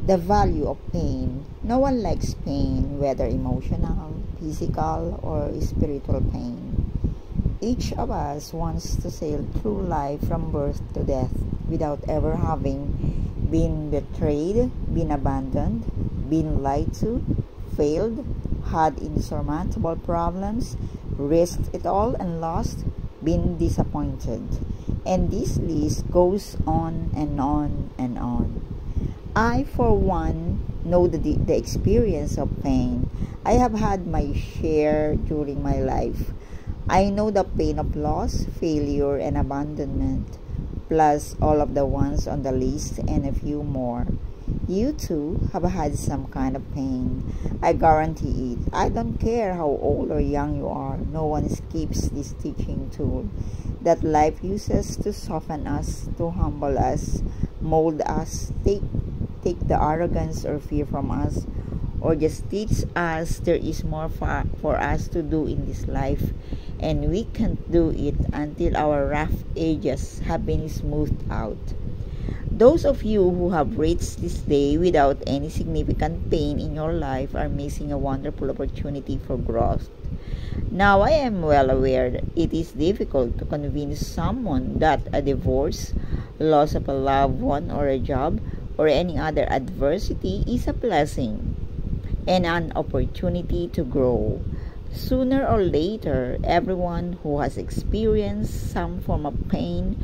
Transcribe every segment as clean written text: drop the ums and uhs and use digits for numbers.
The value of pain. No one likes pain, whether emotional, physical, or spiritual pain. Each of us wants to sail through life from birth to death without ever having been betrayed, been abandoned, been lied to, failed, had insurmountable problems, risked it all and lost, been disappointed. And this list goes on and on and on. I, for one, know the experience of pain. I have had my share during my life. I know the pain of loss, failure, and abandonment, plus all of the ones on the list and a few more. You too have had some kind of pain. I guarantee it. I don't care how old or young you are. No one skips this teaching tool that life uses to soften us, to humble us, mold us, take the arrogance or fear from us, or just teach us there is more for us to do in this life, and we can't do it until our rough edges have been smoothed out. Those of you who have reached this day without any significant pain in your life are missing a wonderful opportunity for growth. Now, I am well aware that it is difficult to convince someone that a divorce, loss of a loved one, or a job, or any other adversity is a blessing and an opportunity to grow. Sooner or later, everyone who has experienced some form of pain,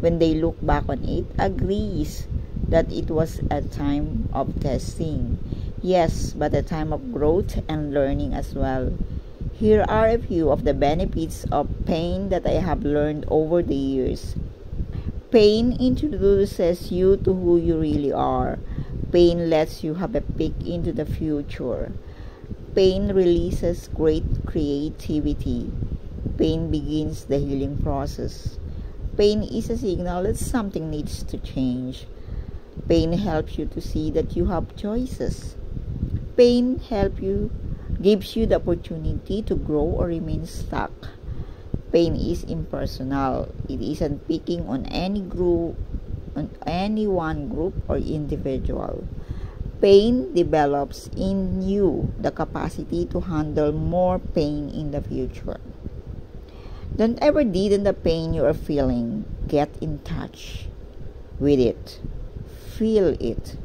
when they look back on it, agrees that it was a time of testing. Yes, but a time of growth and learning as well. Here are a few of the benefits of pain that I have learned over the years. Pain introduces you to who you really are. Pain lets you have a peek into the future. Pain releases great creativity. Pain begins the healing process. Pain is a signal that something needs to change. Pain helps you to see that you have choices. Pain gives you the opportunity to grow or remain stuck. Pain is impersonal. It isn't picking on any one group or individual. Pain develops in you the capacity to handle more pain in the future. Don't ever deaden the pain you are feeling. Get in touch with it. Feel it.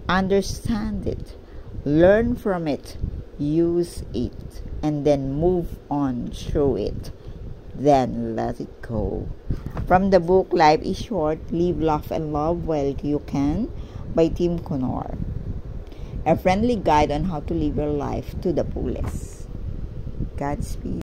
Understand it. Learn from it. Use it. And then move on through it. Then let it go. From the book Life is Short, Live, Laugh, and Love While You Can by Tim Connor. A friendly guide on how to live your life to the fullest. Godspeed.